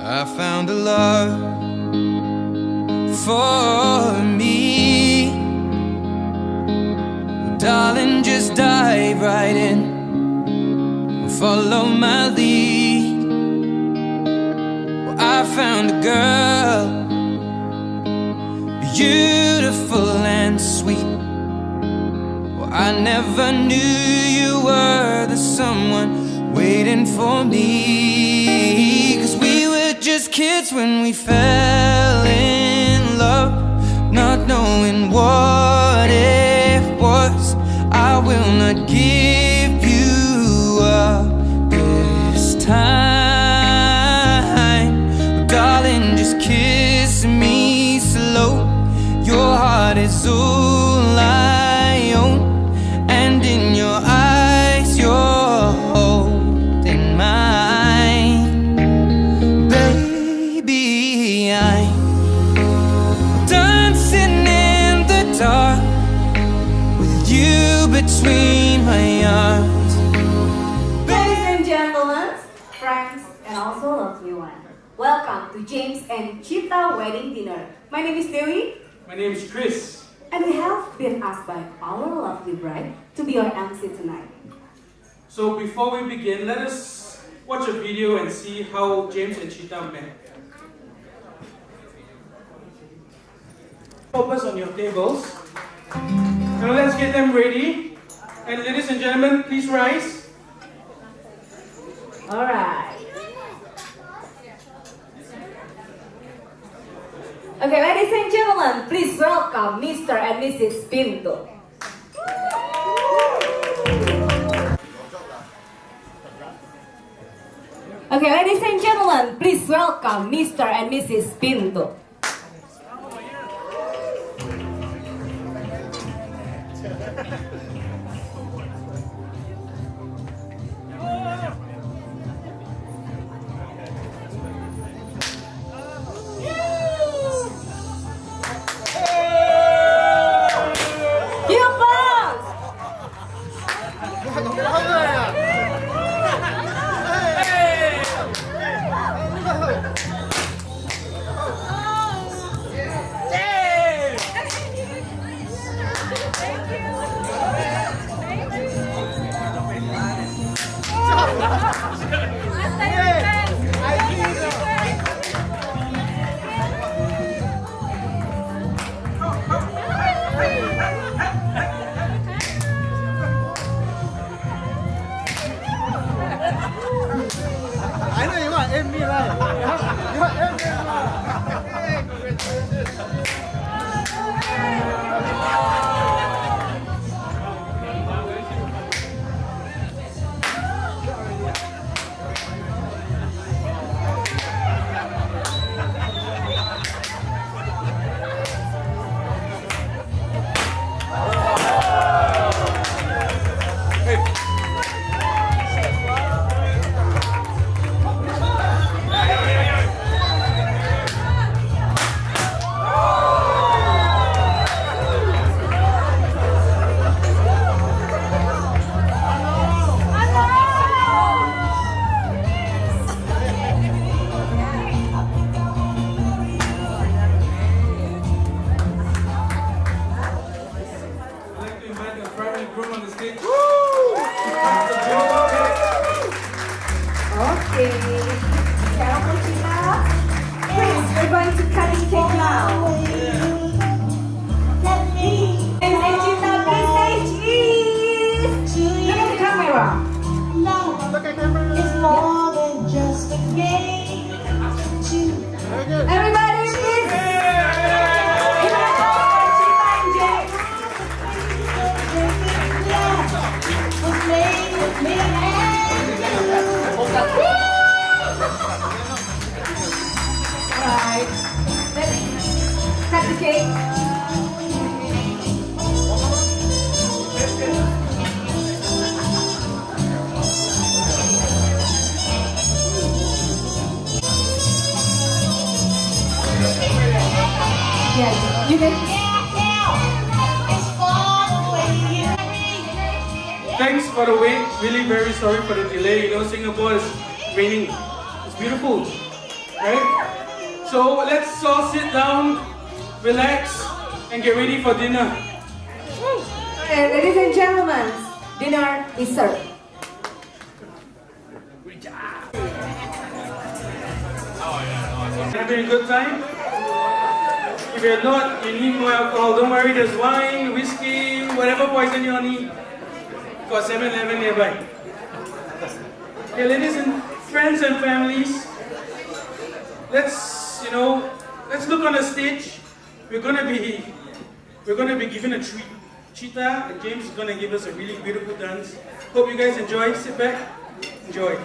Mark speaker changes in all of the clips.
Speaker 1: I found a love for me. Well, darling, just dive right in, follow my lead. Well, I found a girl, beautiful and sweet. Well, I never knew you were the someone waiting for me. 'Cause we were just kids when we fell in love, not knowing what it was. I will not give you up this time. Darling, just kiss me slow. Your heart is all I own, and in your eyes you're holding mine. Baby, I'm dancing in the dark with you between my arms.
Speaker 2: Ladies and gentlemen, friends, and also lovely one, welcome to James and Cita wedding dinner. My name is Dewi.
Speaker 3: My name is Chris.
Speaker 2: And we have been asked by our lovely bride to be our MC tonight.
Speaker 3: So before we begin, let us watch a video and see how James and Cita met. Focus on your tables. Now let's get them ready. And ladies and gentlemen, please rise.
Speaker 2: Alright. Okay, ladies and gentlemen, please welcome Mr. and Mrs. Pinto. Okay, ladies and gentlemen, please welcome Mr. and Mrs. Pinto.
Speaker 4: I know you want me, right? You want me.
Speaker 2: Okay. Careful, Cita. Please, we're going to cut the cake now. And Cita, please say cheese. Look at the camera.
Speaker 4: Look at camera.
Speaker 5: It's more than just a game.
Speaker 4: Very good.
Speaker 2: Everybody, please. Give it a clap for Cita and James.
Speaker 5: Was made with me and you.
Speaker 2: Alright. Let's cut the cake. Yes, you can.
Speaker 5: It's far away.
Speaker 3: Thanks for the wait. Really very sorry for the delay. You know, Singapore is raining. It's beautiful. Right? So let's all sit down, relax, and get ready for dinner.
Speaker 2: Okay, ladies and gentlemen, dinner is served.
Speaker 3: Having a good time? If you're not, you need more alcohol. Don't worry, there's wine, whiskey, whatever poison you need. Got 7-Eleven nearby. Okay, ladies and friends and families, let's look on the stage. We're gonna be given a treat. Cita and James is gonna give us a really beautiful dance. Hope you guys enjoy. Sit back, enjoy.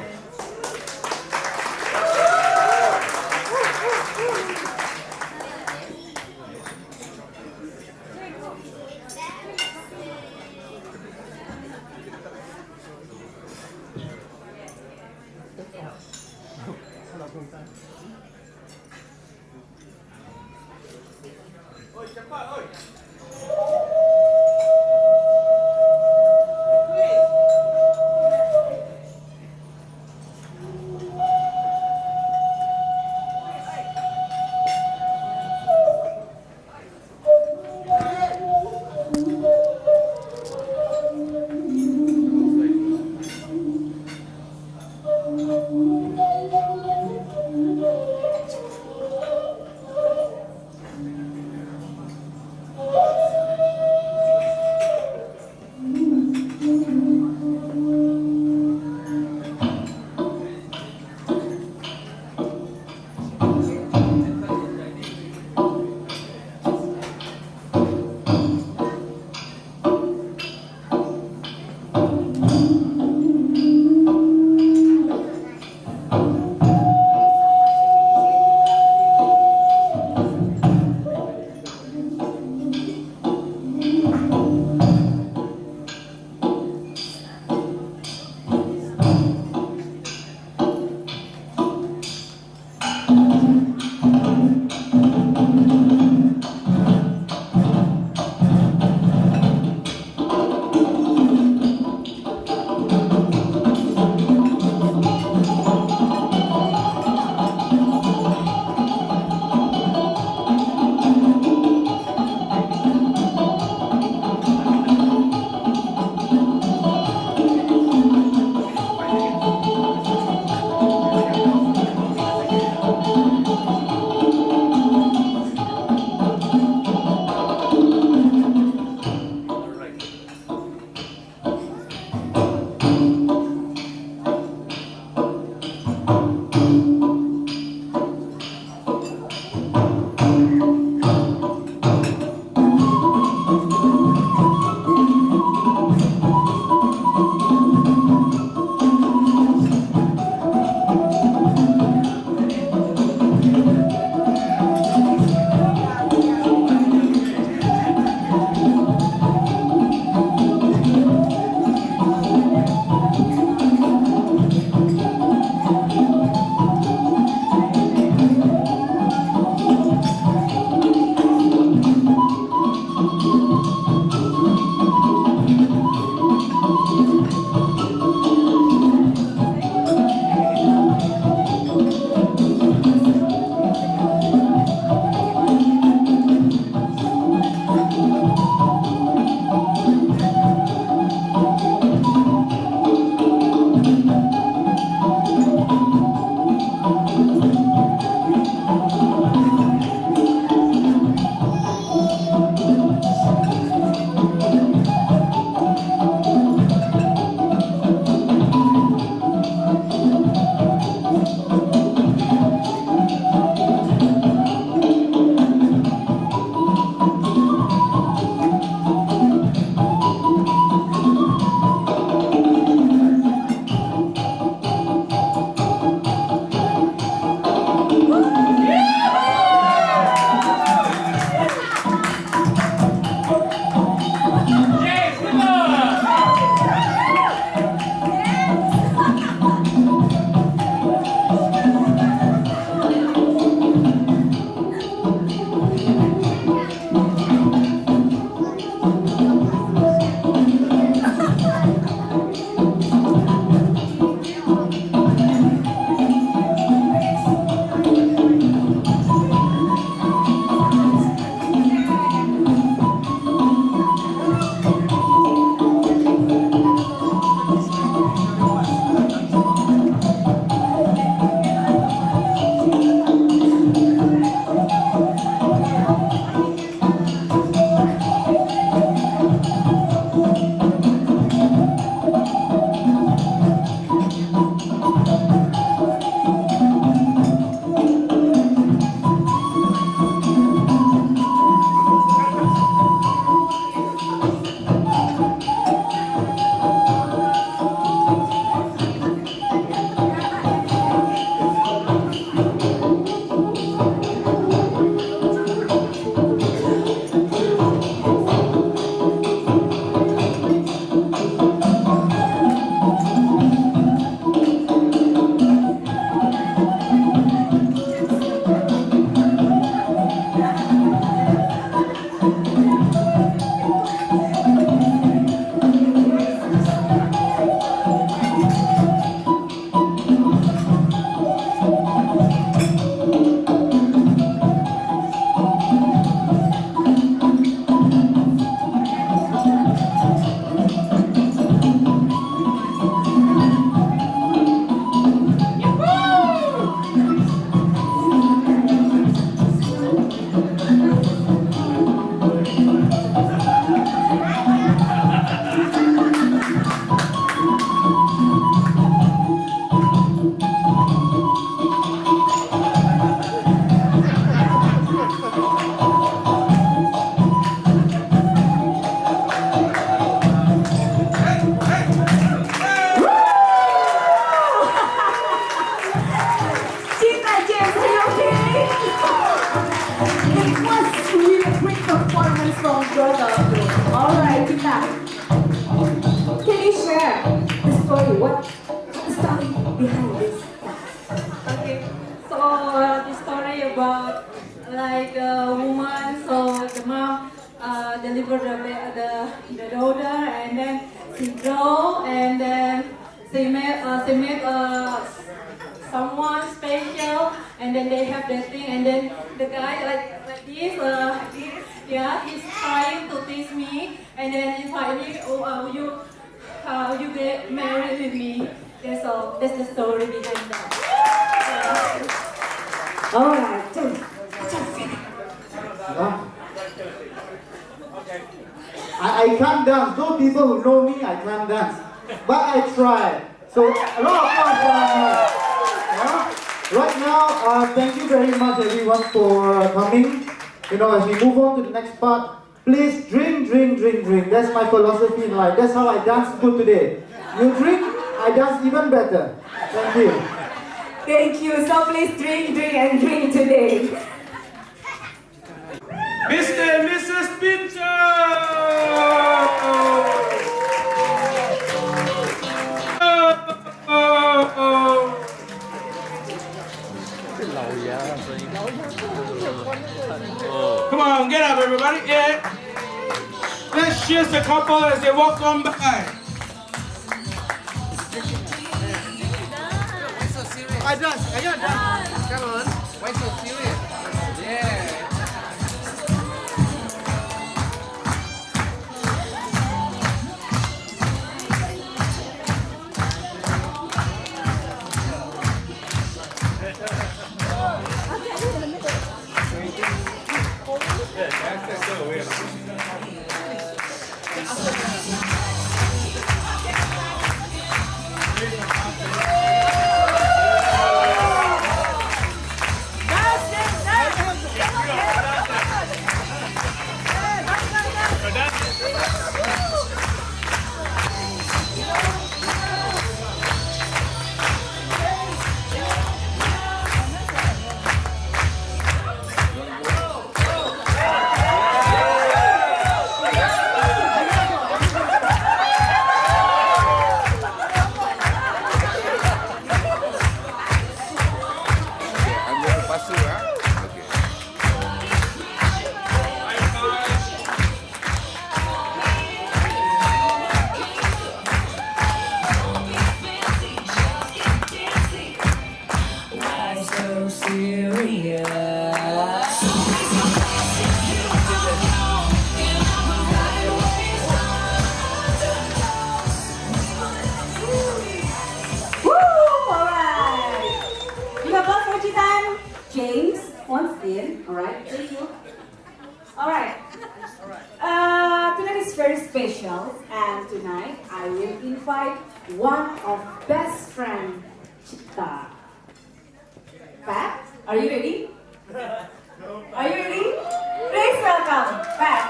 Speaker 2: story. What the story behind this?
Speaker 5: Okay, so the story about like a woman, so the mom delivered the daughter, and then she grow, and then she met someone special, and then they have that thing, and then the guy like this, yeah, he's trying to tease me, and then invite me, you get married with me. That's all. That's the story behind that.
Speaker 2: Alright, just
Speaker 4: No? I can't dance. Those people who know me, I can't dance. But I try. So a lot of fun for me. Yeah? Right now, thank you very much everyone for coming. You know, as we move on to the next part, please drink, drink, drink, drink. That's my philosophy in life. That's how I dance good today. You drink, I dance even better. Thank you.
Speaker 2: thank you. So please drink, drink, and drink today.
Speaker 3: Mr. and Mrs. Pinto! Come on, get up, everybody. Yeah. Let's cheers the couple as they walk on by.
Speaker 4: I dance. I can dance.
Speaker 1: Come on. Why so serious? Yeah.
Speaker 2: Woo! Alright. You have one more time. James, once in. Alright, thank you. Alright. Tonight is very special, and tonight I will invite one of best friend Cita. Pat, are you ready? Are you ready? Please welcome Pat.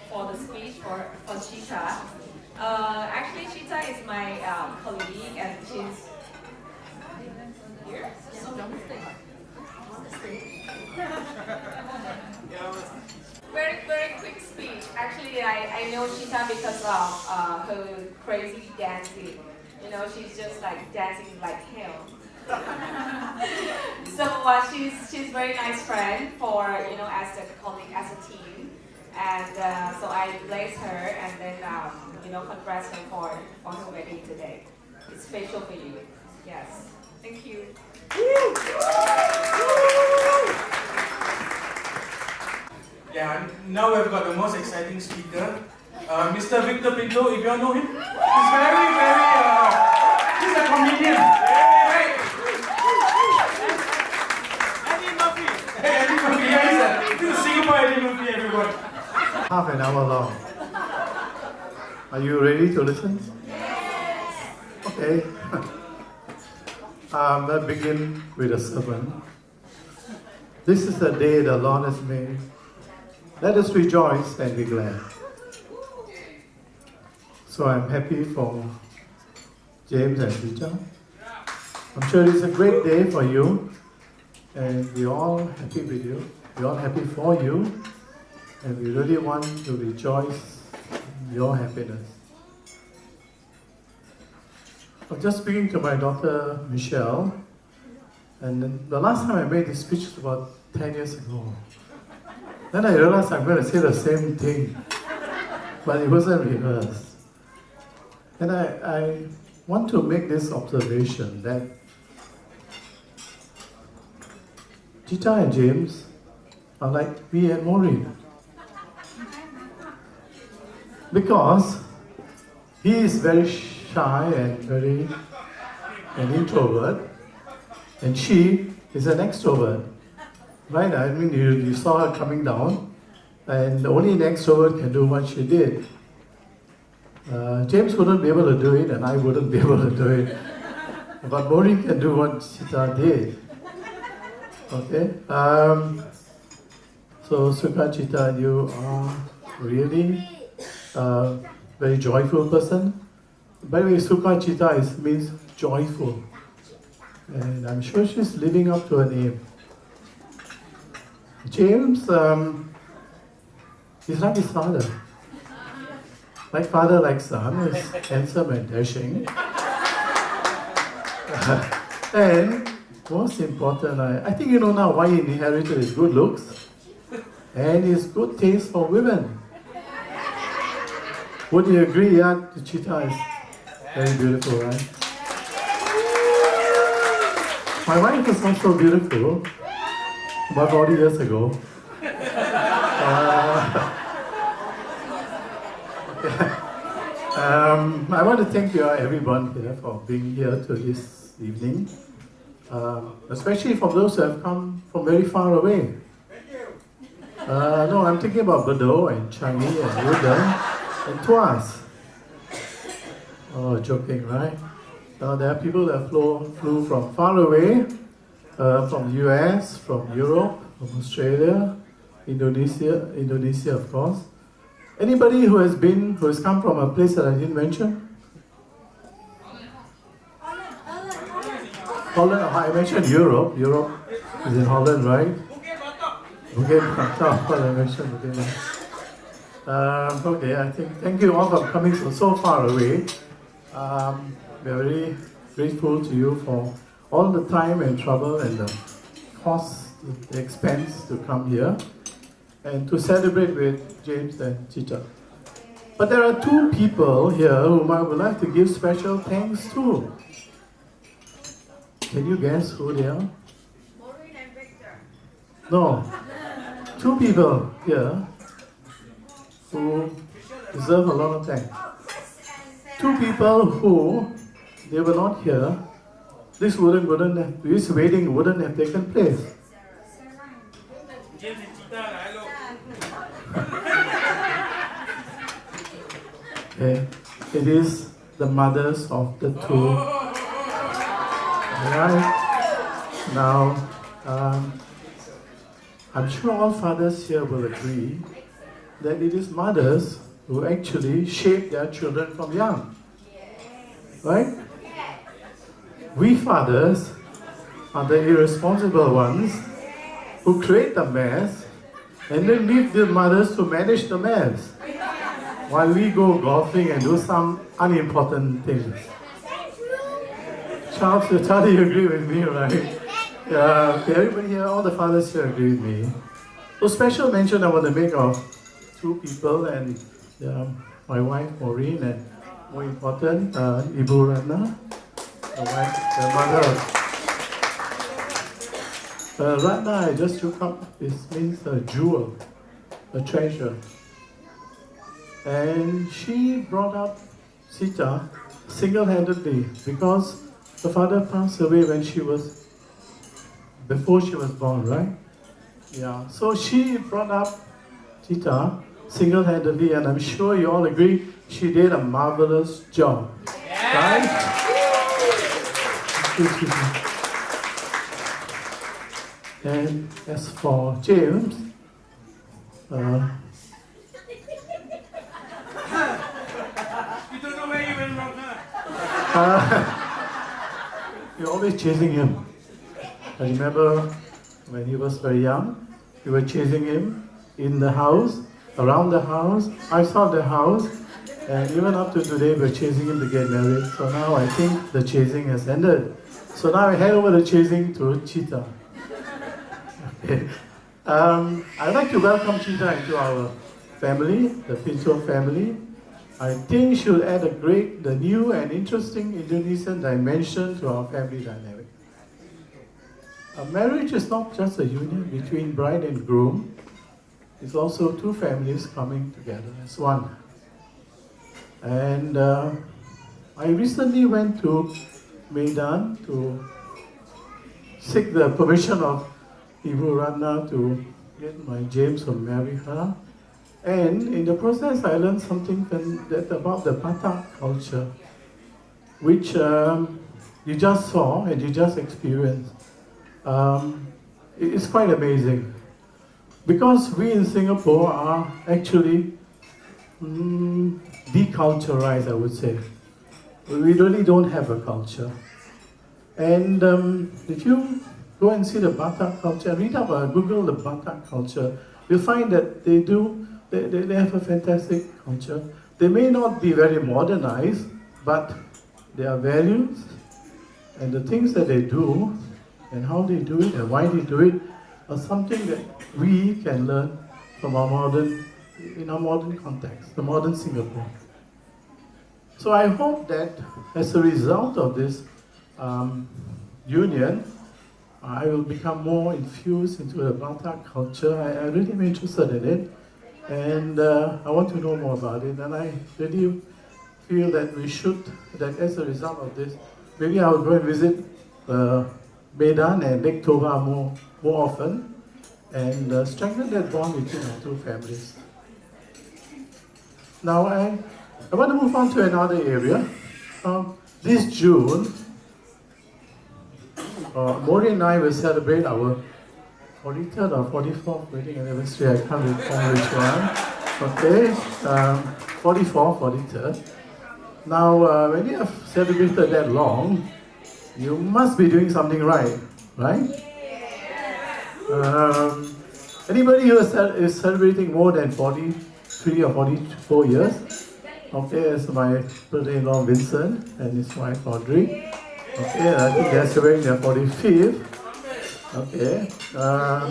Speaker 6: For the speech for Cita. Actually, Cita is my colleague, and she's here. Very quick speech. Actually, I know Cita because of her crazy dancing. You know, she's just like dancing like hell. So she's very nice friend for, you know, as a colleague, as a team. And so I bless her, and then you know, congrats her for her wedding today. It's special for you. Yes. Thank you.
Speaker 3: Yeah, now we've got the most exciting speaker, Mr. Victor Pinto. If you all know him, he's very, he's a comedian. Right? Eddie Murphy. Eddie Murphy, yeah, he's a Singapore Eddie Murphy, everyone.
Speaker 4: Half an hour long. Are you ready to listen? Okay. Let's begin with a sermon. This is the day the Lord has made. Let us rejoice and be glad. So I'm happy for James and Cita. I'm sure it's a great day for you, and we're all happy with you.
Speaker 7: we're all happy for you, and we really want to rejoice in your happiness. I was just speaking to my daughter Michelle, and then the last time I made this speech was about 10 years ago. Then I realized I'm going to say the same thing, but it wasn't rehearsed. And I want to make this observation that Cita and James are like me and Maureen. Because he is very shy and very an introvert, and she is an extrovert. Right? I mean, you saw her coming down, and only an extrovert can do what she did. James wouldn't be able to do it, and I wouldn't be able to do it. But Maureen can do what Cita did. Okay? So, Sukha, Cita, you are really a very joyful person. By the way, Sukha Cita means joyful. And I'm sure she's living up to her name. James, he's like his father. Like father, like son, is handsome and dashing. And most important, I think you know now why he inherited his good looks and his good taste for women. Would you agree? Yeah, the Cita is very beautiful, right? My wife was also beautiful about 40 years ago. I want to thank you everyone here for being here to this evening, especially for those who have come from very far away. No, I'm thinking about Bordeaux and Changi and Woodland and Tuas. Oh, joking, right? There are people that flew from far away, from the US, from Europe, from Australia, Indonesia of course. Anybody who has come from a place that I didn't mention? Holland, I mentioned Europe. Europe is in Holland, right? Okay, I mentioned okay, I think thank you all for coming from so far away. We're very grateful to you for all the time and trouble and the cost, the expense to come here and to celebrate with James and Cita. But there are two people here whom I would like to give special thanks to. Can you guess who they are?
Speaker 6: Maureen and Victor.
Speaker 7: No. Two people here who deserve a lot of thanks. Two people who, they were not here, this wedding wouldn't have taken place.
Speaker 3: James and Cita, hello.
Speaker 7: Okay. It is the mothers of the two. Right? Now, I'm sure all fathers here will agree that it is mothers who actually shape their children from young. Right? We fathers are the irresponsible ones who create the mess and then leave the mothers to manage the mess while we go golfing and do some unimportant things. Charlie, you agree with me, right? Yeah, okay, everybody here, all the fathers here agree with me. So special mention I want to make of two people, and my wife Maureen, and more important, Ibu Ratna, the wife, the mother. Ratna, I just looked up, this means a jewel, a treasure. And she brought up Cita single-handedly because the father passed away before she was born, right? Yeah, so she brought up Cita single-handedly, and I'm sure you all agree she did a marvelous job, right? And as for James,
Speaker 3: You don't know where you went wrong, huh?
Speaker 7: you're always chasing him. I remember when he was very young, We were chasing him in the house, around the house, outside the house, and even up to today we're chasing him to get married. So now I think the chasing has ended. So now I hand over the chasing to Cita. Okay. I'd like to welcome Cita into our family, the Pinto family. I think she'll add the new and interesting Indonesian dimension to our family dynamic. A marriage is not just a union between bride and groom. It's also two families coming together as one. And I recently went to Medan to seek the permission of Ibu Ratna to get my James to marry her. And in the process, I learned something about the Batak culture, which you just saw and you just experienced. It's quite amazing. Because we in Singapore are actually deculturized, I would say. We really don't have a culture. And if you go and see the Batak culture, read up, Google the Batak culture, you'll find that they have a fantastic culture. They may not be very modernized, but their values and the things that they do and how they do it and why they do it are something that we can learn from in our modern context, the modern Singapore. So I hope that as a result of this union, I will become more infused into the Batak culture. I really am interested in it, and I want to know more about it. And I really feel that that as a result of this, maybe I will go and visit Medan and Lake Toba more often, and strengthen that bond between our two families. Now I want to move on to another area. This June, Mori and I will celebrate our 43rd or 44th wedding anniversary. I can't recall which one. Okay, 43rd. Now, when you have celebrated that long, you must be doing something right? Anybody who is celebrating more than 43 or 44 years? Okay, as my brother-in-law Vincent and his wife Audrey. Okay, I think they're celebrating their 45th. Okay,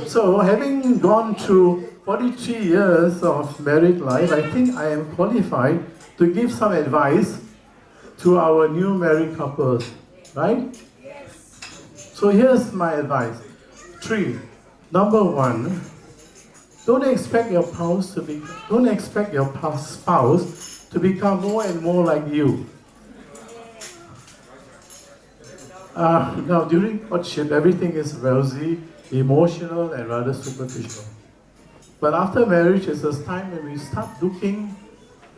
Speaker 7: so having gone through 43 years of married life, I think I am qualified to give some advice to our new married couples, right? Yes. So here's my advice. 3. Number 1, don't expect your spouse to become more and more like you. Now, during courtship, everything is rosy, emotional, and rather superficial. But after marriage, it's a time when we start looking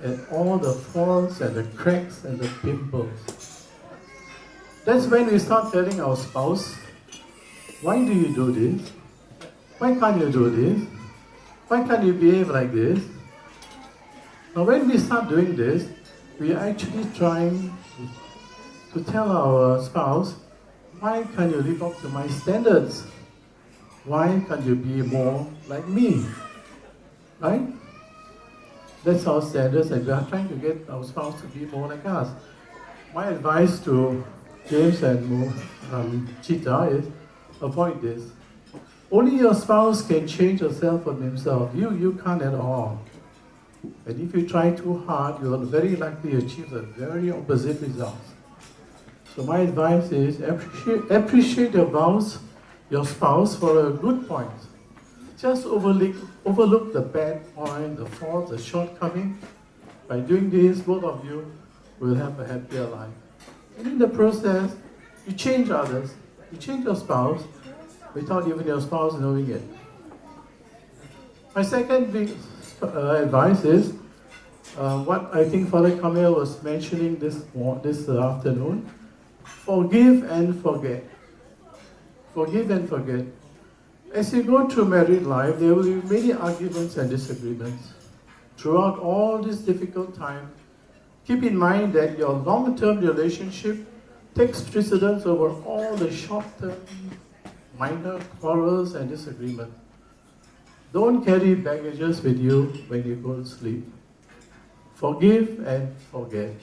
Speaker 7: at all the faults and the cracks and the pimples. That's when we start telling our spouse, why do you do this? Why can't you do this? Why can't you behave like this? Now, when we start doing this, we are actually trying to tell our spouse, why can't you live up to my standards? Why can't you be more like me? Right? That's our standards, and we are trying to get our spouse to be more like us. My advice to James and Cita is, avoid this. Only your spouse can change yourself from himself. You can't at all. And if you try too hard, you will very likely achieve the very opposite results. So my advice is appreciate your spouse for a good point. Just overlook the bad point, the fault, the shortcoming. By doing this, both of you will have a happier life. And in the process, you change others. You change your spouse without even your spouse knowing it. My second big advice is what I think Father Kamil was mentioning this afternoon. Forgive and forget. Forgive and forget. As you go through married life, there will be many arguments and disagreements. Throughout all this difficult time, keep in mind that your long-term relationship takes precedence over all the short-term minor quarrels and disagreements. Don't carry baggages with you when you go to sleep. Forgive and forget.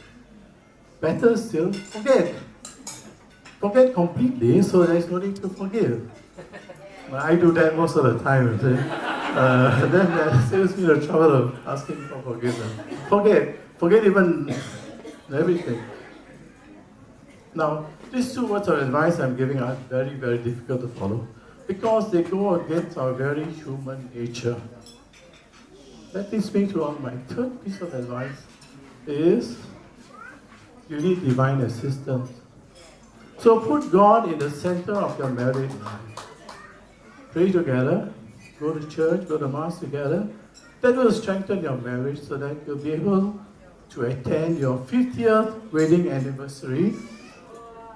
Speaker 7: Better still, forget. Forget completely, so there's no need to forgive. I do that most of the time, you see. Then that saves me the trouble of asking for forgiveness. Forget even everything. Now, these two words of advice I'm giving are very, very difficult to follow because they go against our very human nature. That leads me to my third piece of advice is you need divine assistance. So put God in the center of your married life. Pray together, go to church, go to mass together. That will strengthen your marriage so that you'll be able to attend your 50th wedding anniversary,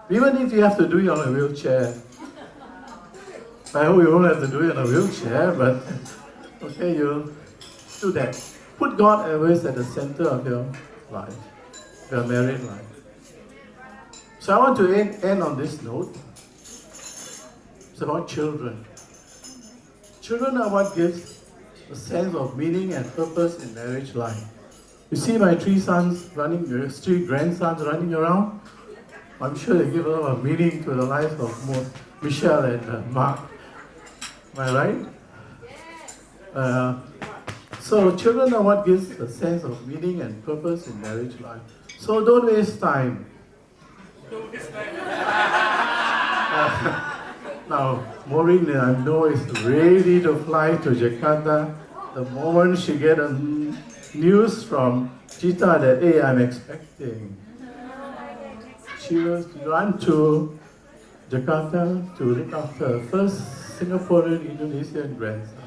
Speaker 7: even if you have to do it on a wheelchair. I hope you won't have to do it on a wheelchair, but okay, you'll do that. Put God always at the center of your life, your married life. So I want to end on this note. It's about children. Children are what gives a sense of meaning and purpose in marriage life. You see my three grandsons running around? I'm sure they give a lot of meaning to the lives of Michelle and Mark. Am I right? So children are what gives a sense of meaning and purpose in marriage life. So don't waste time. Now, Maureen, I know, is ready to fly to Jakarta the moment she gets a news from Cita that, hey, I'm expecting. She will run to Jakarta to look after her first Singaporean Indonesian grandson.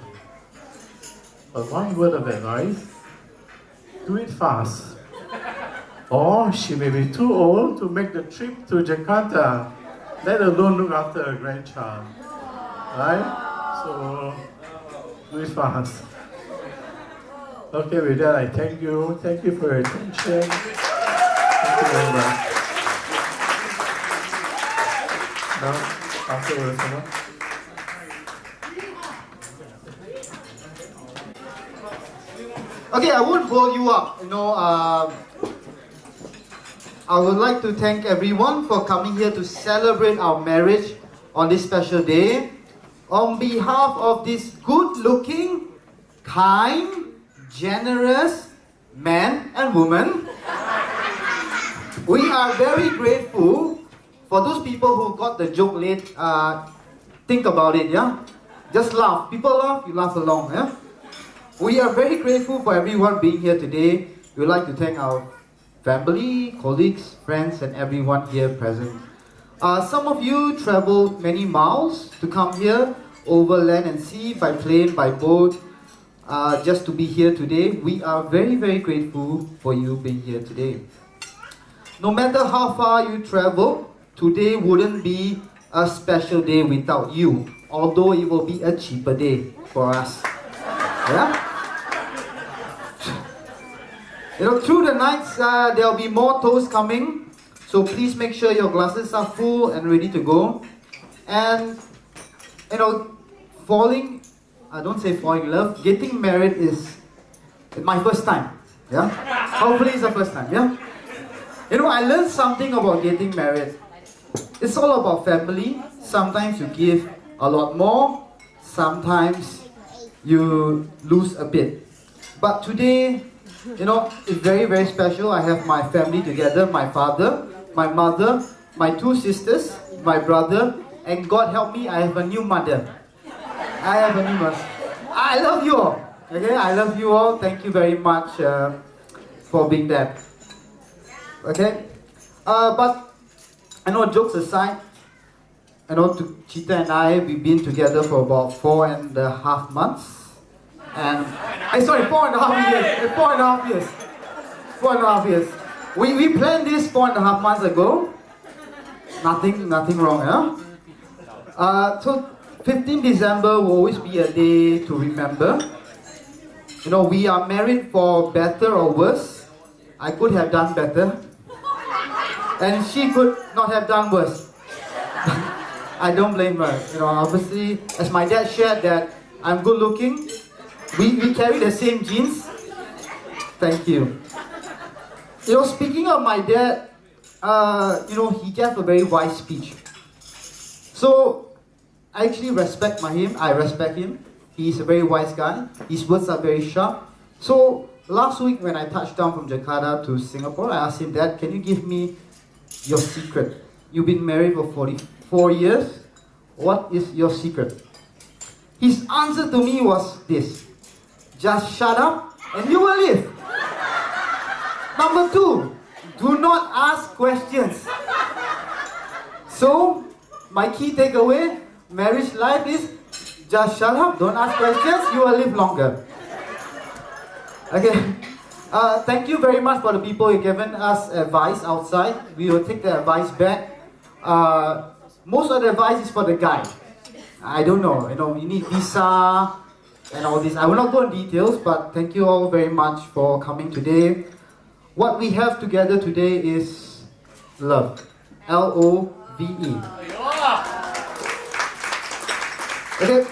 Speaker 7: But one word of advice, do it fast. Or she may be too old to make the trip to Jakarta, let alone look after a grandchild. Right? So, do it fast. Okay, with that, I thank you. Thank you for your attention. Thank you very much. Now, afterwards,
Speaker 4: Okay, I won't hold you up. I would like to thank everyone for coming here to celebrate our marriage on this special day. On behalf of this good-looking, kind, generous man and woman, we are very grateful for those people who got the joke late. Think about it, yeah? Just laugh. People laugh, you laugh along, yeah? We are very grateful for everyone being here today. We would like to thank our family, colleagues, friends, and everyone here present. Some of you traveled many miles to come here, over land and sea, by plane, by boat, just to be here today. We are very, very grateful for you being here today. No matter how far you travel, today wouldn't be a special day without you, although it will be a cheaper day for us. Yeah? Through the nights, there will be more toasts coming. So please make sure your glasses are full and ready to go. And, don't say falling in love, getting married is my first time. Yeah? Hopefully it's the first time, yeah? I learned something about getting married. It's all about family. Sometimes you give a lot more. Sometimes you lose a bit. But today, it's very, very special. I have my family together, my father, my mother, my two sisters, my brother, and God help me, I have a new mother. I love you all. Okay, I love you all. Thank you very much for being there. Okay, but jokes aside, Cita and I, we've been together for about 4.5 months. And 4.5 years. 4.5 years. We planned this 4.5 months ago. Nothing wrong, yeah? So 15 December will always be a day to remember. We are married for better or worse. I could have done better. And she could not have done worse. I don't blame her. Obviously, as my dad shared that I'm good looking, We carry the same genes. Thank you. You know, speaking of my dad, he gave a very wise speech. So, I actually respect him. I respect him. He's a very wise guy. His words are very sharp. So, last week when I touched down from Jakarta to Singapore, I asked him, Dad, can you give me your secret? You've been married for 44 years. What is your secret? His answer to me was this: just shut up and you will live. Number 2, do not ask questions. So, my key takeaway, marriage life is just shut up, don't ask questions, you will live longer. Okay. Thank you very much for the people who given us advice outside. We will take the advice back. Most of the advice is for the guy. I don't know, you need visa and all this. I will not go in details, but thank you all very much for coming today. What we have together today is love. L-O-V-E. Okay,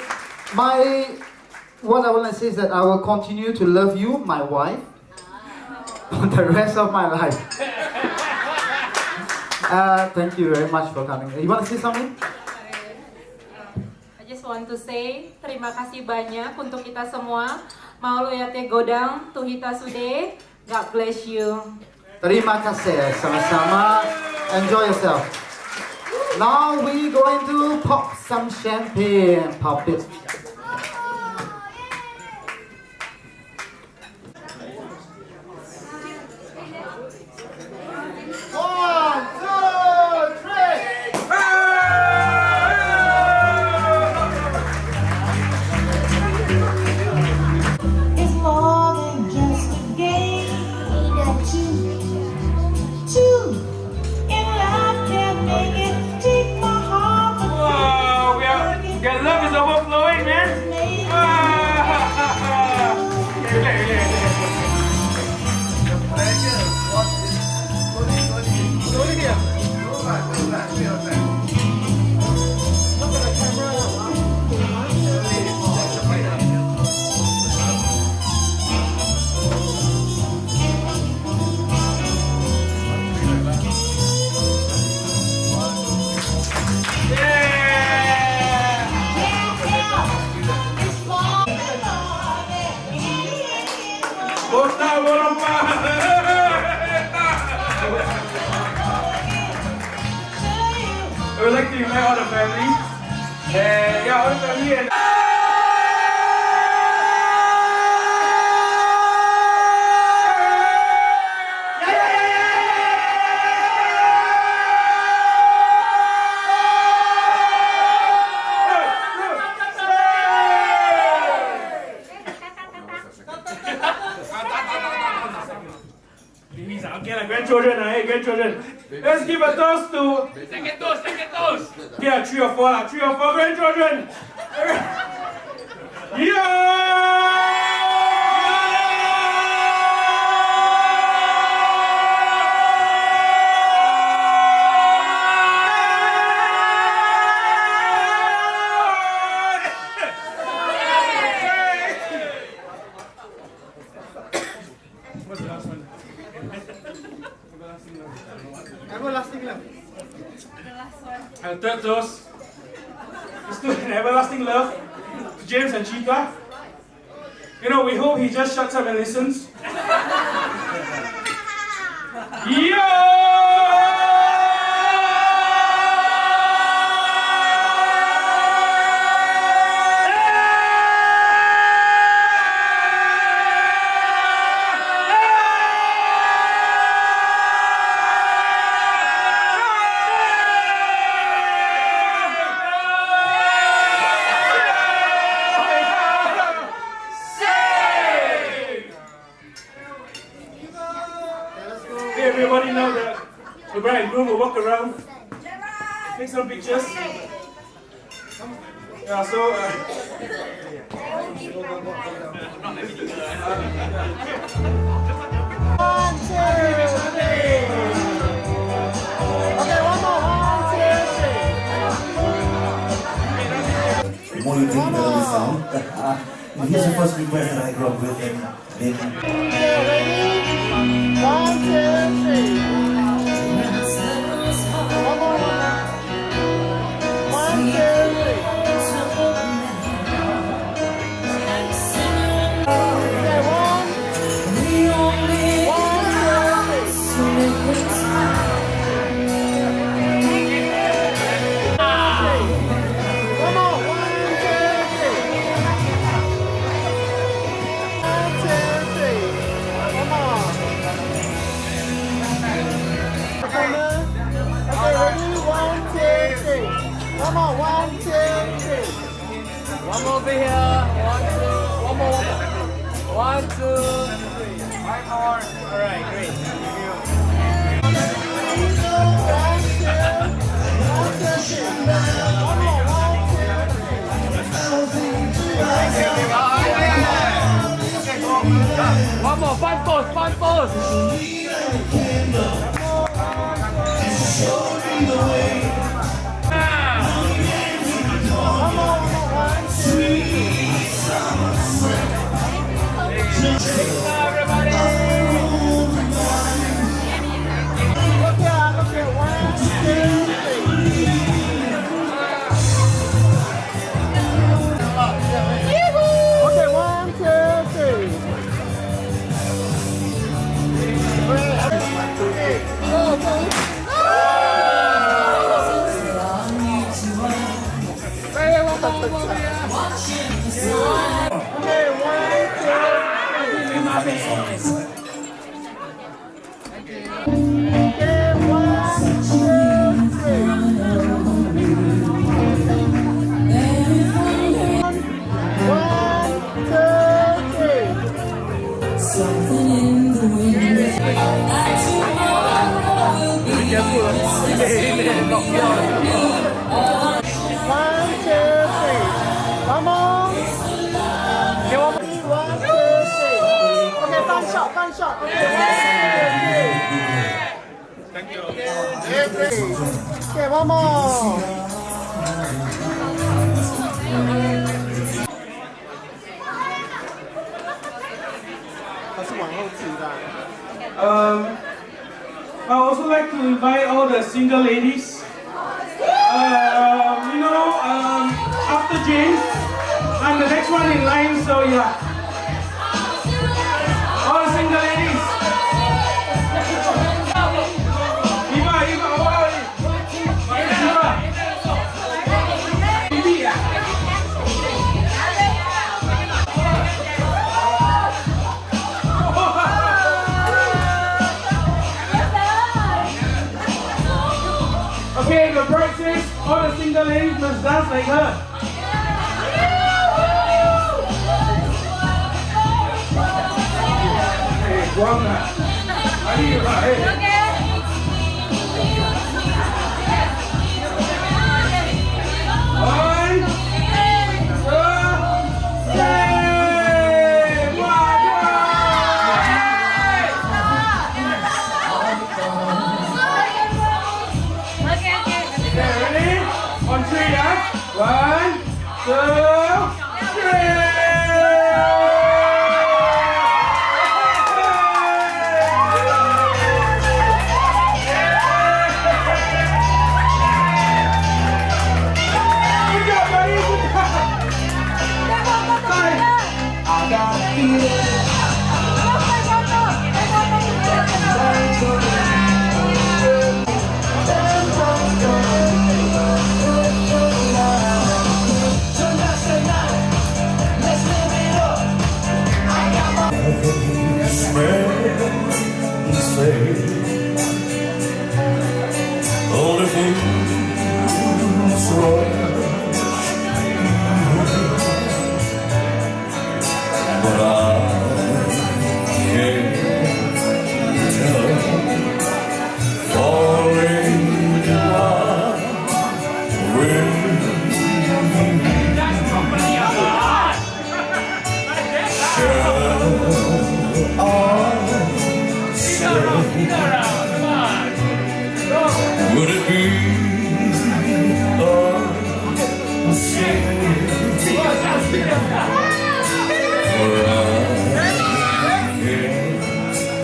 Speaker 4: what I want to say is that I will continue to love you, my wife, for the rest of my life. Thank you very much for coming. You want to say something?
Speaker 5: I just want to say terima kasih banyak untuk kita semua. Mau ya te godang tuhita sude. God bless you.
Speaker 4: Terima kasih, sama-sama. Enjoy yourself. Now we going to pop some champagne. Pop it.
Speaker 8: It's more than just a game. Two in love can make it. Take my heart, but
Speaker 3: Wow, your love is overflowing, man. I would like to invite all the family. All the family and grandchildren, grandchildren. Let's give a toast to. Second toast. Yeah, 3 or 4 grandchildren. What's the last one? Everlasting love. And third toast is to an everlasting love to James and Cita. We hope he just shuts up and listens. Everybody know that the bride and groom will walk around, take some pictures. Yeah, so
Speaker 8: one, two, three. Okay, one more. 1, 2, 3.
Speaker 9: More you think better this sound. He's the first big man that I grew up with and maybe.
Speaker 4: Okay, ready? 1, 2, 3. One more, 1, 2, 3. Okay, 1, 1 more, 1, 2, 3.
Speaker 10: One more over here. One more. 1, 2, 3. 5 more. All right, great. One more, 5 posts, 5 posts.
Speaker 4: Shot. Okay,
Speaker 3: Thank you.
Speaker 4: okay, one more.
Speaker 3: I also like to invite all the single ladies. After James, I'm the next one in line, so yeah. All the single ladies. Eva, how are you? Eva. Okay, the bird says all the single ladies must dance like her. Guarda, arriva, One, two, three, okay, ready? On 3, yeah? 1, 2, 3.
Speaker 9: Would it be a sin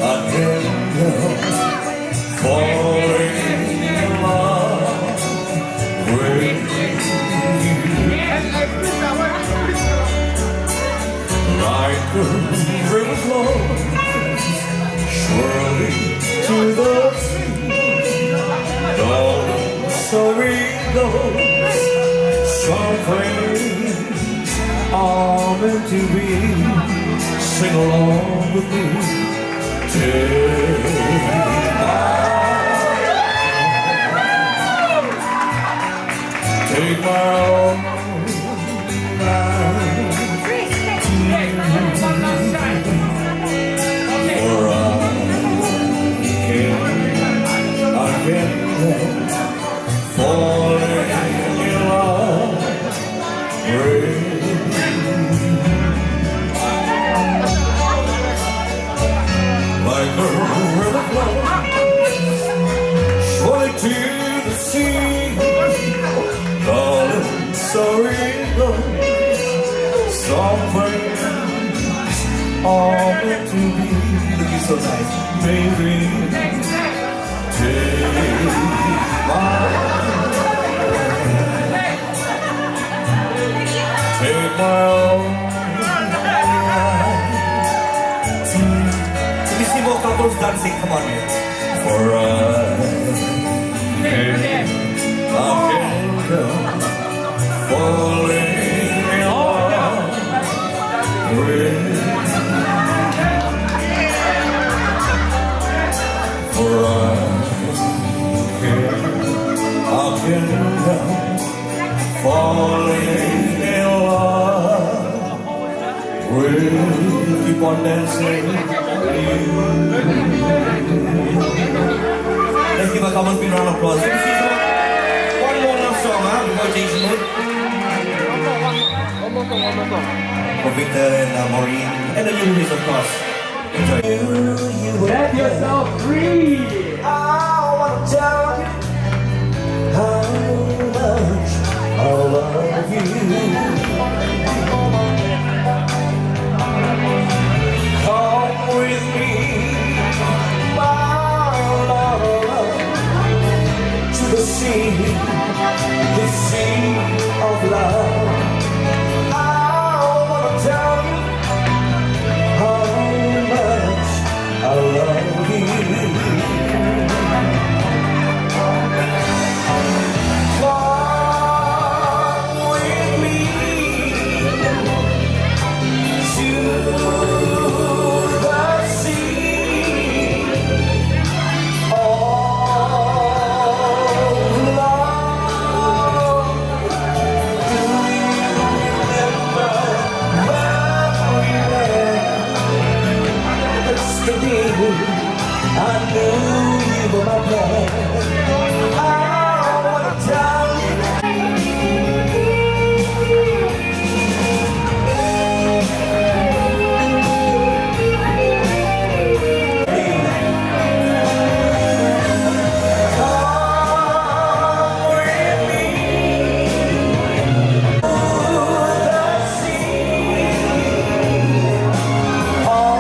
Speaker 9: again, falling in love with you. Like a river flows swirling to the sea, darling, so it goes. Some things are meant to be. Sing along with me. Take my own life. For I can't fall in love with like a river flows swirling to the sea, darling, so it goes. Some things are meant to be. Looking so nice, baby. Take my own life. Can you see more couples dancing? Come on, man. For I can't falling in love with. For I can't falling in love with. Keep on dancing. Let's give a common spin round of applause. One more love song, huh? Before change mood.
Speaker 10: One more song.
Speaker 9: For Victor and Maureen, and the new release, of course. Enjoy.
Speaker 3: Set yourself free.
Speaker 9: I want to tell you how much I love you. Come with me, my love, to the sea of love. I want to tell you how much I love you. Come with me to the sea of love. Do you remember when we met? Yesterday I knew you were my man. I wanna tell you. Come with me to the sea of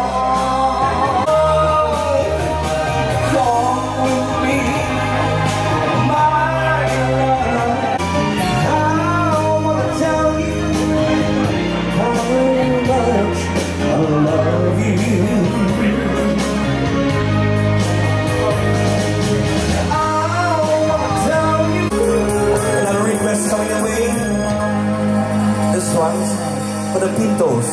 Speaker 9: come with me, my love. I wanna tell you how much I love you. I wanna tell you. Another request coming away. This one's for the Pintos.